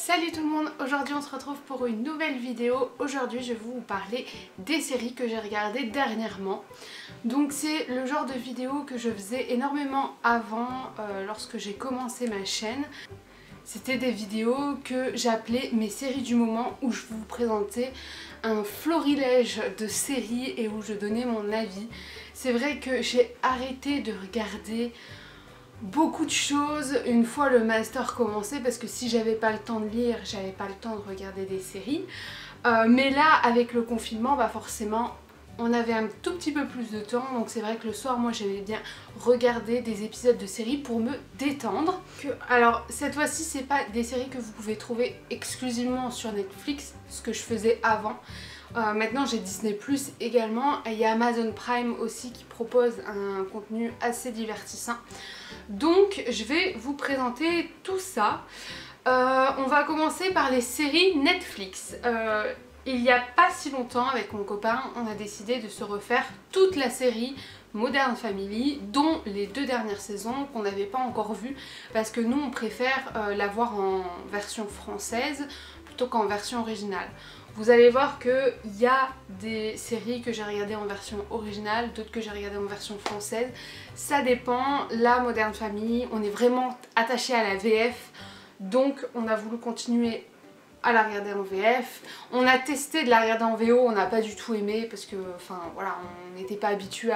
Salut tout le monde, aujourd'hui on se retrouve pour une nouvelle vidéo. Aujourd'hui je vais vous parler des séries que j'ai regardées dernièrement. Donc c'est le genre de vidéo que je faisais énormément avant lorsque j'ai commencé ma chaîne. C'était des vidéos que j'appelais mes séries du moment, où je vous présentais un florilège de séries et où je donnais mon avis. C'est vrai que j'ai arrêté de regarder beaucoup de choses une fois le master commencé, parce que si j'avais pas le temps de lire, j'avais pas le temps de regarder des séries. Mais là avec le confinement, bah forcément on avait un tout petit peu plus de temps, donc c'est vrai que le soir moi j'aimais bien regarder des épisodes de séries pour me détendre. Alors cette fois-ci c'est pas des séries que vous pouvez trouver exclusivement sur Netflix, ce que je faisais avant. Maintenant j'ai Disney+ également, et il y a Amazon Prime aussi qui propose un contenu assez divertissant. Donc je vais vous présenter tout ça. On va commencer par les séries Netflix. Il n'y a pas si longtemps, avec mon copain, on a décidé de se refaire toute la série Modern Family, dont les 2 dernières saisons qu'on n'avait pas encore vues, parce que nous on préfère la voir en version française plutôt qu'en version originale. Vous allez voir qu'il y a des séries que j'ai regardées en version originale, d'autres que j'ai regardées en version française. Ça dépend. La Modern Family, on est vraiment attaché à la VF, donc on a voulu continuer à la regarder en VF. On a testé de la regarder en VO, on n'a pas du tout aimé parce que, enfin voilà, on n'était pas habitué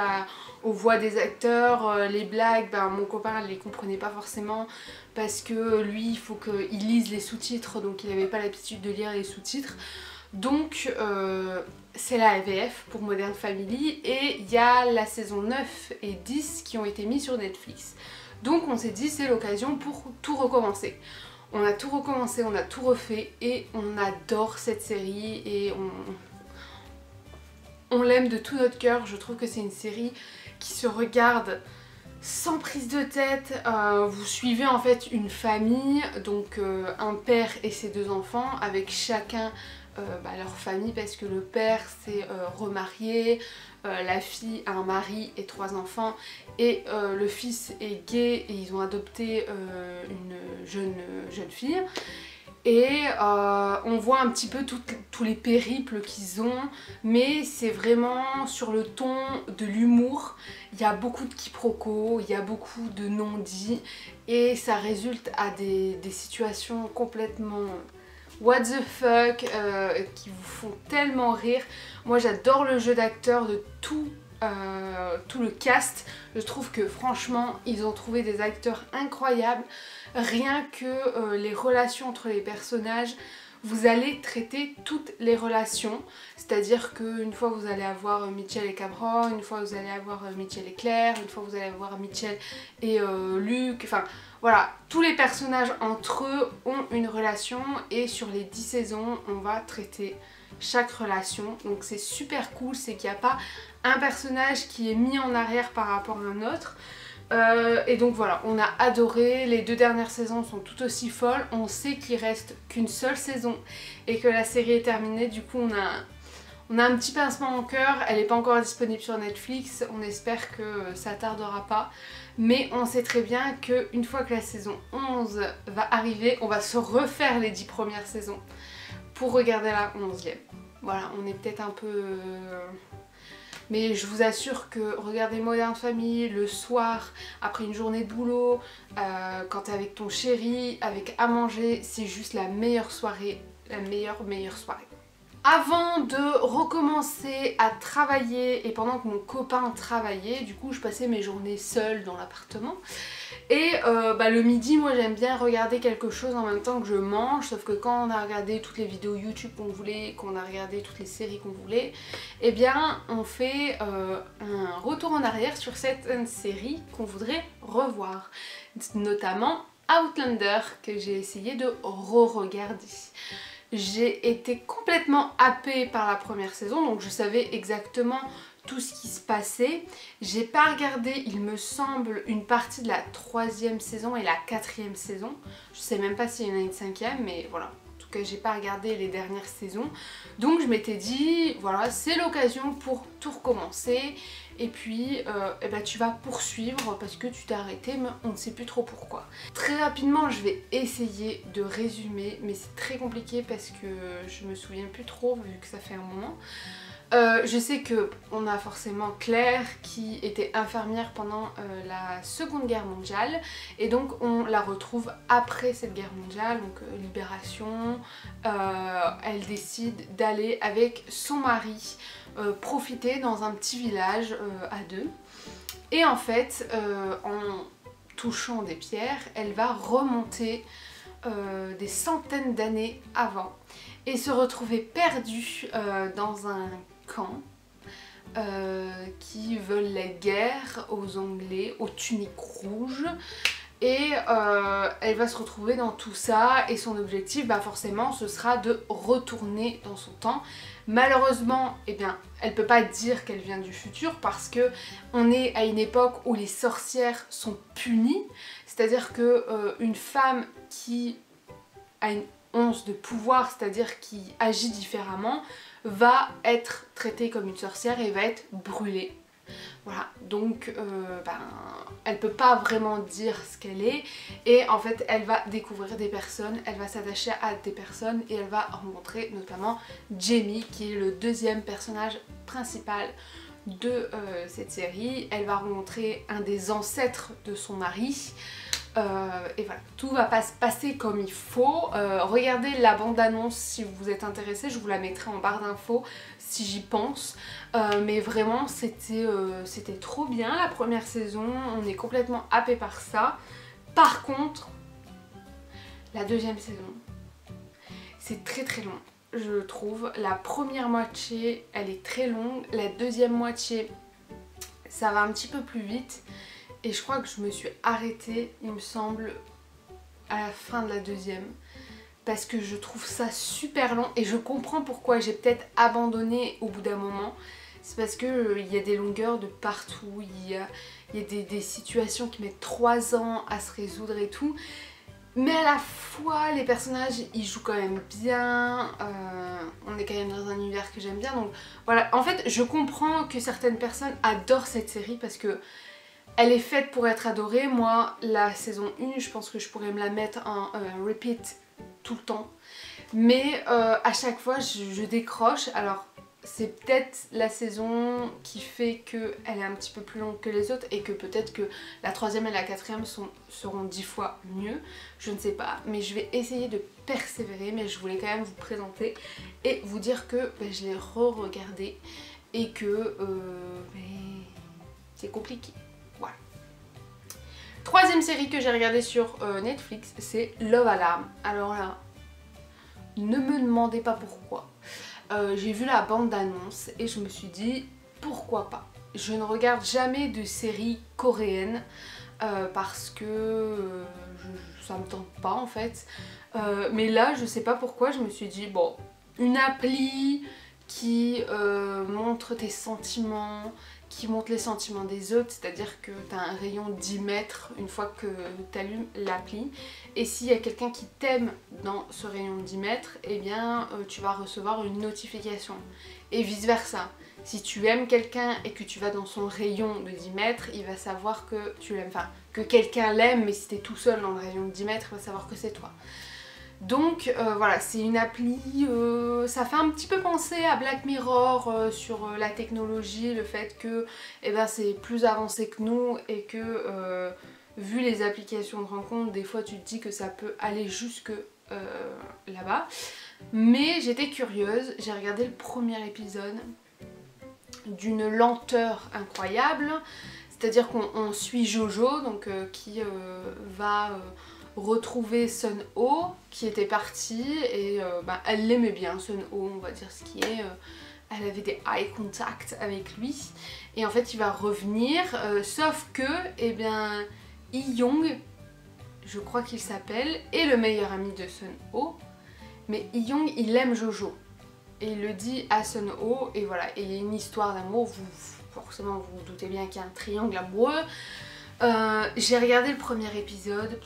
aux voix des acteurs, les blagues, ben, mon copain ne les comprenait pas forcément parce que lui il faut qu'il lise les sous-titres, donc il n'avait pas l'habitude de lire les sous-titres. Donc c'est la VF pour Modern Family, et il y a la saison 9 et 10 qui ont été mis sur Netflix. Donc on s'est dit c'est l'occasion pour tout recommencer. On a tout recommencé, on a tout refait et on adore cette série et on l'aime de tout notre cœur. Je trouve que c'est une série qui se regarde sans prise de tête. Vous suivez en fait une famille, donc un père et ses 2 enfants, avec chacun leur famille, parce que le père s'est remarié, la fille a un mari et 3 enfants, et le fils est gay et ils ont adopté une jeune fille. Et on voit un petit peu tous les périples qu'ils ont, mais c'est vraiment sur le ton de l'humour. Il y a beaucoup de quiproquos, il y a beaucoup de non-dits, et ça résulte à des situations complètement what the fuck, qui vous font tellement rire. Moi j'adore le jeu d'acteurs de tout le cast. Je trouve que franchement ils ont trouvé des acteurs incroyables. Rien que les relations entre les personnages, vous allez traiter toutes les relations, c'est-à-dire qu'une fois vous allez avoir Mitchell et Cameron, une fois vous allez avoir Mitchell et Claire, une fois vous allez avoir Mitchell et Luke, enfin voilà, tous les personnages entre eux ont une relation, et sur les 10 saisons on va traiter chaque relation. Donc c'est super cool, c'est qu'il n'y a pas un personnage qui est mis en arrière par rapport à un autre. Et donc voilà, on a adoré. Les 2 dernières saisons sont tout aussi folles. On sait qu'il reste qu'une seule saison et que la série est terminée. Du coup on a un petit pincement au cœur. Elle n'est pas encore disponible sur Netflix. On espère que ça tardera pas. Mais on sait très bien qu'une fois que la saison 11 va arriver, on va se refaire les 10 premières saisons pour regarder la 11e. Voilà, on est peut-être un peu... Mais je vous assure que regarder Modern Family le soir, après une journée de boulot, quand t'es avec ton chéri, avec à manger, c'est juste la meilleure soirée, la meilleure soirée. Avant de recommencer à travailler, et pendant que mon copain travaillait, du coup je passais mes journées seule dans l'appartement. Et le midi, moi j'aime bien regarder quelque chose en même temps que je mange, sauf que quand on a regardé toutes les vidéos YouTube qu'on voulait, qu'on a regardé toutes les séries qu'on voulait, eh bien on fait un retour en arrière sur certaines séries qu'on voudrait revoir, notamment Outlander, que j'ai essayé de re-regarder. J'ai été complètement happée par la première saison, donc je savais exactement tout ce qui se passait. J'ai pas regardé, il me semble, une partie de la 3e saison et la 4e saison. Je sais même pas s'il y en a une 5e, mais voilà. En tout cas j'ai pas regardé les dernières saisons. Donc je m'étais dit voilà, c'est l'occasion pour tout recommencer. Et puis eh ben, tu vas poursuivre parce que tu t'es arrêté mais on ne sait plus trop pourquoi. Très rapidement je vais essayer de résumer, mais c'est très compliqué parce que je me souviens plus trop vu que ça fait un moment. Je sais qu'on a forcément Claire qui était infirmière pendant la Seconde Guerre mondiale et donc on la retrouve après cette guerre mondiale, donc libération. Elle décide d'aller avec son mari profiter dans un petit village à deux et en fait en touchant des pierres elle va remonter des centaines d'années avant et se retrouver perdue dans un camp qui veulent la guerre aux Anglais, aux tuniques rouges. Et elle va se retrouver dans tout ça et son objectif bah forcément ce sera de retourner dans son temps. Malheureusement eh bien, elle peut pas dire qu'elle vient du futur parce que on est à une époque où les sorcières sont punies. C'est-à-dire que une femme qui a une once de pouvoir, c'est-à-dire qui agit différemment, va être traitée comme une sorcière et va être brûlée. Voilà, donc elle peut pas vraiment dire ce qu'elle est et en fait elle va découvrir des personnes, elle va s'attacher à des personnes et elle va rencontrer notamment Jamie qui est le deuxième personnage principal de cette série. Elle va rencontrer un des ancêtres de son mari. Et voilà, tout va pas se passer comme il faut. Regardez la bande-annonce si vous êtes intéressé, je vous la mettrai en barre d'infos si j'y pense. Mais vraiment c'était trop bien la première saison, on est complètement happé par ça. Par contre, la deuxième saison, c'est très long, je trouve. La première moitié, elle est très longue, la deuxième moitié, ça va un petit peu plus vite. Et je crois que je me suis arrêtée, il me semble, à la fin de la deuxième. Parce que je trouve ça super long et je comprends pourquoi j'ai peut-être abandonné au bout d'un moment. C'est parce qu'il y a des longueurs de partout, il y a des situations qui mettent 3 ans à se résoudre et tout. Mais à la fois, les personnages, ils jouent quand même bien, on est quand même dans un univers que j'aime bien. Donc voilà, en fait, je comprends que certaines personnes adorent cette série parce que elle est faite pour être adorée. Moi, la saison 1, je pense que je pourrais me la mettre en repeat tout le temps. Mais à chaque fois, je décroche. Alors, c'est peut-être la saison qui fait qu'elle est un petit peu plus longue que les autres et que peut-être que la troisième et la quatrième seront 10 fois mieux. Je ne sais pas, mais je vais essayer de persévérer. Mais je voulais quand même vous présenter et vous dire que je l'ai re-regardé et que c'est compliqué. Voilà. Troisième série que j'ai regardée sur Netflix, c'est Love Alarm. Alors là, ne me demandez pas pourquoi. J'ai vu la bande d'annonce et je me suis dit pourquoi pas. Je ne regarde jamais de séries coréennes parce que ça me tente pas en fait. Mais là, je sais pas pourquoi, je me suis dit bon, une appli qui montre tes sentiments, qui montre les sentiments des autres, c'est-à-dire que tu as un rayon 10 mètres une fois que tu allumes l'appli. Et s'il y a quelqu'un qui t'aime dans ce rayon de 10 mètres, eh bien tu vas recevoir une notification. Et vice versa. Si tu aimes quelqu'un et que tu vas dans son rayon de 10 mètres, il va savoir que tu l'aimes. Enfin, que quelqu'un l'aime, mais si tu es tout seul dans le rayon de 10 mètres, il va savoir que c'est toi. Donc voilà, c'est une appli, ça fait un petit peu penser à Black Mirror sur la technologie, le fait que c'est plus avancé que nous et que vu les applications de rencontre, des fois tu te dis que ça peut aller jusque là-bas. Mais j'étais curieuse, j'ai regardé le premier épisode d'une lenteur incroyable, c'est-à-dire qu'on suit Jojo donc, qui va retrouver Sun-Ho qui était partie et elle l'aimait bien, Sun-Ho, on va dire ce qui est, elle avait des eye contact avec lui et en fait il va revenir, sauf que Hee-young, je crois qu'il s'appelle, est le meilleur ami de Sun-Ho, mais Hee-young il aime Jojo et il le dit à Sun-Ho et voilà, et il y a une histoire d'amour, forcément vous vous doutez bien qu'il y a un triangle amoureux. J'ai regardé le premier épisode,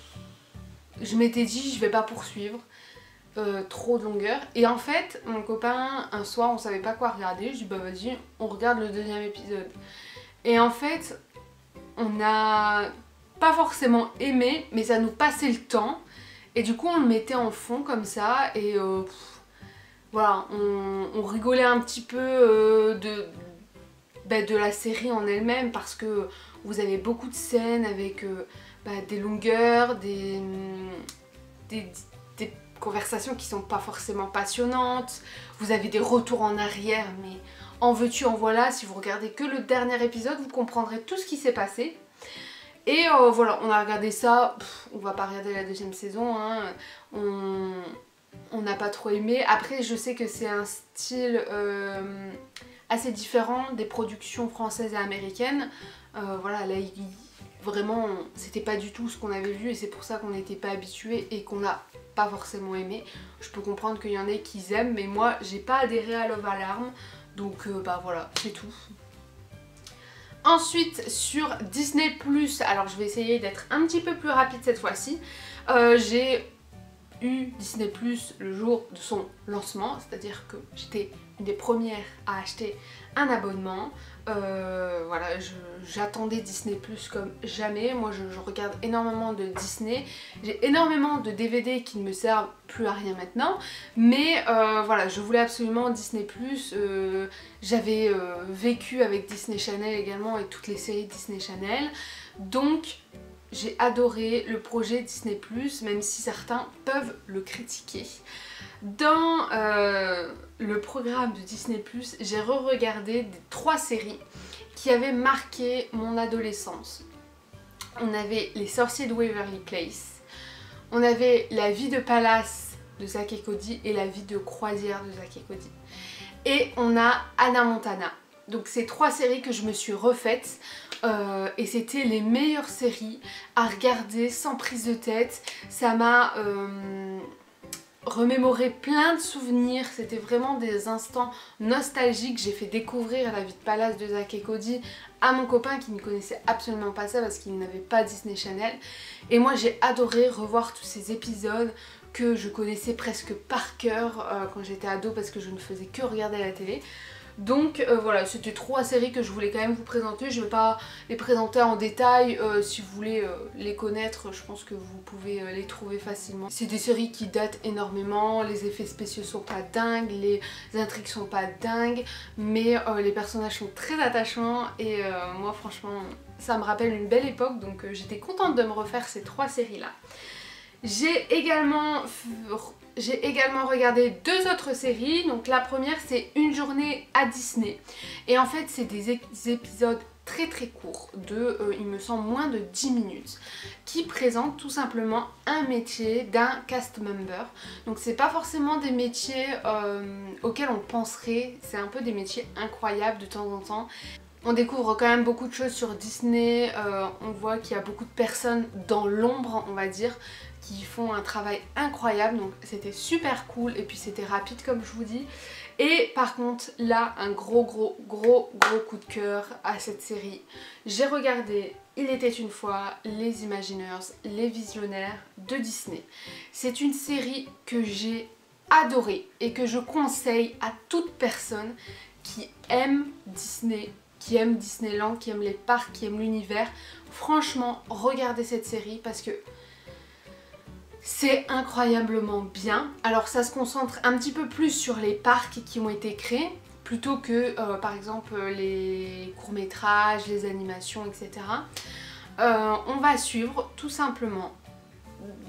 je m'étais dit je vais pas poursuivre. trop de longueur. Et en fait, mon copain, un soir, on savait pas quoi regarder. Je dis bah vas-y, on regarde le deuxième épisode. Et en fait, on n'a pas forcément aimé, mais ça nous passait le temps. Et du coup, on le mettait en fond comme ça. Et voilà, on rigolait un petit peu de la série en elle-même parce que vous avez beaucoup de scènes avec des longueurs, des conversations qui sont pas forcément passionnantes, vous avez des retours en arrière, mais en veux-tu, en voilà, si vous regardez que le dernier épisode, vous comprendrez tout ce qui s'est passé. Et voilà, on a regardé ça, on va pas regarder la deuxième saison, hein. On n'a pas trop aimé. Après, je sais que c'est un style assez différent des productions françaises et américaines. Voilà, là, vraiment, c'était pas du tout ce qu'on avait vu et c'est pour ça qu'on n'était pas habitués et qu'on n'a pas forcément aimé. Je peux comprendre qu'il y en ait qui aiment, mais moi, j'ai pas adhéré à Love Alarm. Donc, bah voilà, c'est tout. Ensuite, sur Disney+, alors je vais essayer d'être un petit peu plus rapide cette fois-ci. J'ai eu Disney+ le jour de son lancement, c'est-à-dire que j'étais une des premières à acheter un abonnement. Voilà, j'attendais Disney+ comme jamais. Moi je regarde énormément de Disney. J'ai énormément de DVD qui ne me servent plus à rien maintenant. Mais voilà, je voulais absolument Disney+. J'avais vécu avec Disney Channel également et toutes les séries Disney Channel. Donc j'ai adoré le projet Disney+, même si certains peuvent le critiquer. Dans le programme de Disney+, j'ai re-regardé 3 séries qui avaient marqué mon adolescence. On avait Les Sorciers de Waverly Place, on avait La Vie de Palace de Zack et Cody et La Vie de Croisière de Zack et Cody. Et on a Hannah Montana. Donc c'est 3 séries que je me suis refaites et c'était les meilleures séries à regarder sans prise de tête. Ça m'a remémoré plein de souvenirs, c'était vraiment des instants nostalgiques. J'ai fait découvrir La Vie de Palace de Zack et Cody à mon copain qui ne connaissait absolument pas ça parce qu'il n'avait pas Disney Channel. Et moi j'ai adoré revoir tous ces épisodes que je connaissais presque par cœur quand j'étais ado parce que je ne faisais que regarder la télé. Donc voilà, c'était 3 séries que je voulais quand même vous présenter. Je ne vais pas les présenter en détail, si vous voulez les connaître, je pense que vous pouvez les trouver facilement. C'est des séries qui datent énormément, les effets spéciaux sont pas dingues, les intrigues sont pas dingues, mais les personnages sont très attachants et moi franchement ça me rappelle une belle époque, donc j'étais contente de me refaire ces 3 séries là. J'ai également regardé 2 autres séries. Donc la première c'est Une journée à Disney. Et en fait c'est des épisodes très très courts de, il me semble, moins de 10 minutes qui présentent tout simplement un métier d'un cast member. Donc c'est pas forcément des métiers auxquels on penserait, c'est un peu des métiers incroyables de temps en temps. On découvre quand même beaucoup de choses sur Disney, on voit qu'il y a beaucoup de personnes dans l'ombre, on va dire, qui font un travail incroyable, donc c'était super cool et puis c'était rapide comme je vous dis. Et par contre là, un gros coup de cœur à cette série. J'ai regardé Il était une fois, Les Imagineers, Les Visionnaires de Disney. C'est une série que j'ai adorée et que je conseille à toute personne qui aime Disney, qui aime Disneyland, qui aime les parcs, qui aime l'univers. Franchement, regardez cette série parce que c'est incroyablement bien. Alors ça se concentre un petit peu plus sur les parcs qui ont été créés plutôt que par exemple les courts-métrages, les animations, etc. On va suivre tout simplement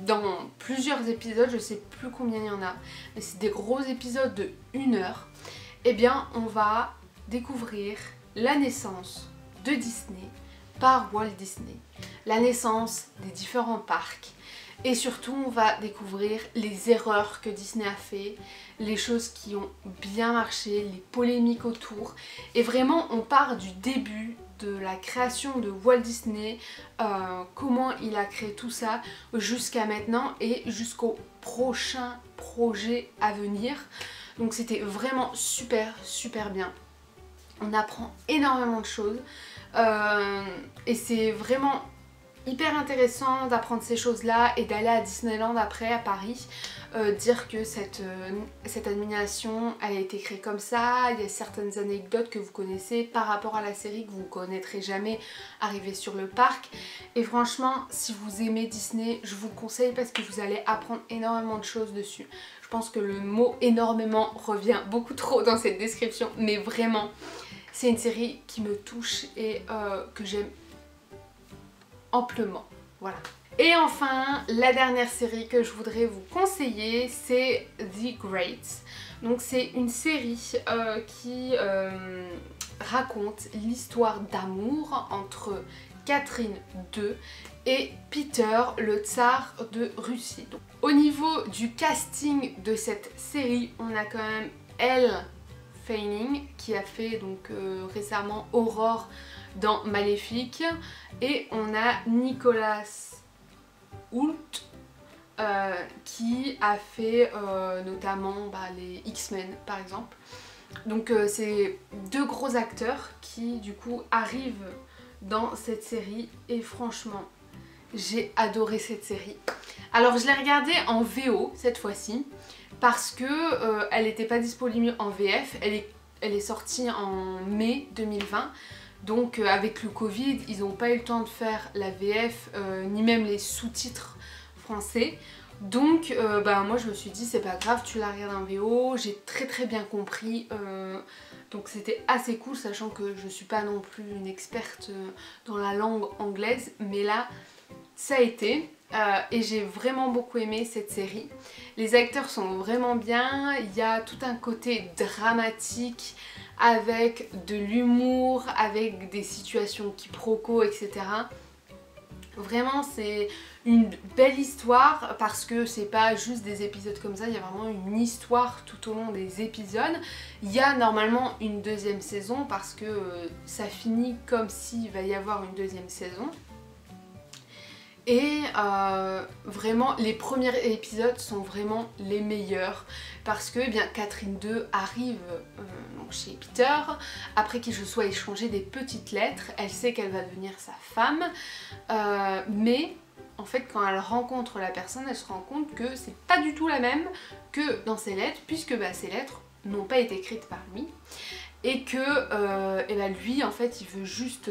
dans plusieurs épisodes, je sais plus combien il y en a, mais c'est des gros épisodes de 1 heure. Eh bien on va découvrir la naissance de Disney par Walt Disney, la naissance des différents parcs. Et surtout on va découvrir les erreurs que Disney a fait, les choses qui ont bien marché, les polémiques autour. Et vraiment on part du début de la création de Walt Disney, comment il a créé tout ça jusqu'à maintenant et jusqu'au prochain projet à venir. Donc c'était vraiment super bien. On apprend énormément de choses et c'est vraiment hyper intéressant d'apprendre ces choses-là et d'aller à Disneyland après, à Paris, dire que cette animation a été créée comme ça, il y a certaines anecdotes que vous connaissez par rapport à la série que vous ne connaîtrez jamais arriver sur le parc. Et franchement, si vous aimez Disney, je vous le conseille parce que vous allez apprendre énormément de choses dessus. Je pense que le mot énormément revient beaucoup trop dans cette description, mais vraiment, c'est une série qui me touche et que j'aime amplement. Voilà. Et enfin, la dernière série que je voudrais vous conseiller, c'est The Greats. Donc c'est une série qui raconte l'histoire d'amour entre Catherine II et Peter, le tsar de Russie. Donc, au niveau du casting de cette série, on a quand même Elle Fanning qui a fait donc récemment Aurore dans Maléfique, et on a Nicolas Hoult qui a fait notamment les X-Men par exemple. Donc c'est deux gros acteurs qui du coup arrivent dans cette série et franchement j'ai adoré cette série. Alors je l'ai regardée en VO cette fois-ci parce que elle n'était pas disponible en VF, elle est sortie en mai 2020. Donc avec le Covid, ils n'ont pas eu le temps de faire la VF ni même les sous-titres français. Donc moi je me suis dit c'est pas grave, tu la regardes en VO, j'ai très bien compris. Donc c'était assez cool, sachant que je suis pas non plus une experte dans la langue anglaise. Mais là, ça a été. Et j'ai vraiment beaucoup aimé cette série. Les acteurs sont vraiment bien, il y a tout un côté dramatique avec de l'humour, avec des situations quiproquos, etc. Vraiment c'est une belle histoire parce que c'est pas juste des épisodes comme ça, il y a vraiment une histoire tout au long des épisodes. Il y a normalement une deuxième saison parce que ça finit comme s'il va y avoir une deuxième saison. Et vraiment les premiers épisodes sont vraiment les meilleurs parce que Catherine II arrive chez Peter après qu'il se soit échangé des petites lettres. Elle sait qu'elle va devenir sa femme, mais en fait quand elle rencontre la personne, elle se rend compte que c'est pas du tout la même que dans ses lettres, puisque ces lettres n'ont pas été écrites par lui. Et que lui en fait il veut juste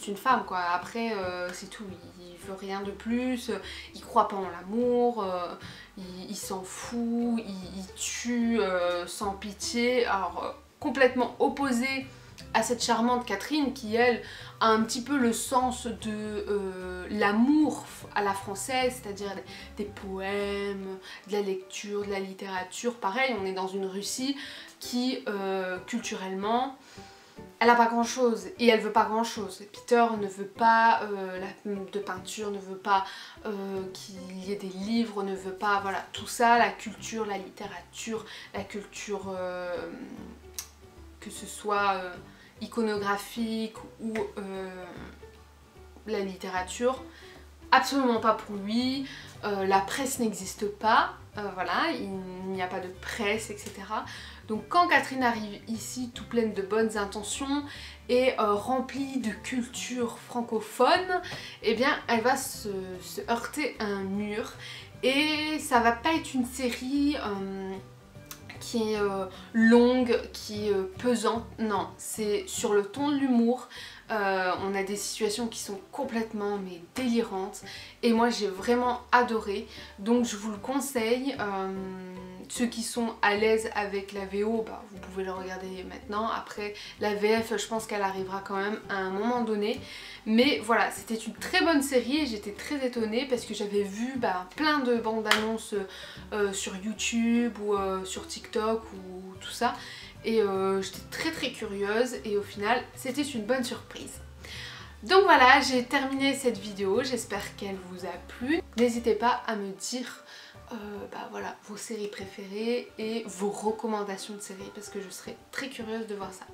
une femme quoi. Après c'est tout, il veut rien de plus, il croit pas en l'amour, il s'en fout, il tue sans pitié. Alors complètement opposé à cette charmante Catherine qui elle a un petit peu le sens de l'amour à la française, c'est-à-dire des poèmes, de la lecture, de la littérature. Pareil, on est dans une Russie qui culturellement elle a pas grand chose et elle veut pas grand chose. Peter ne veut pas de peinture, ne veut pas qu'il y ait des livres, ne veut pas, voilà, tout ça, la culture, la littérature, la culture que ce soit iconographique ou la littérature, absolument pas pour lui. La presse n'existe pas, voilà, il n'y a pas de presse, etc. Donc quand Catherine arrive ici tout pleine de bonnes intentions et remplie de culture francophone, eh bien elle va se heurter à un mur. Et ça va pas être une série qui est longue, qui est pesante, non, c'est sur le ton de l'humour. On a des situations qui sont complètement délirantes et moi j'ai vraiment adoré, donc je vous le conseille. Ceux qui sont à l'aise avec la VO, vous pouvez le regarder maintenant. Après la VF, je pense qu'elle arrivera quand même à un moment donné. Mais voilà, c'était une très bonne série et j'étais très étonnée parce que j'avais vu plein de bandes annonces sur YouTube ou sur TikTok ou tout ça. Et j'étais très curieuse et au final c'était une bonne surprise. Donc voilà, j'ai terminé cette vidéo, j'espère qu'elle vous a plu. N'hésitez pas à me dire voilà, vos séries préférées et vos recommandations de séries parce que je serais très curieuse de voir ça.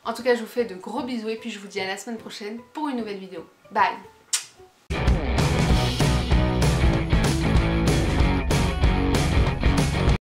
En tout cas je vous fais de gros bisous et puis je vous dis à la semaine prochaine pour une nouvelle vidéo. Bye!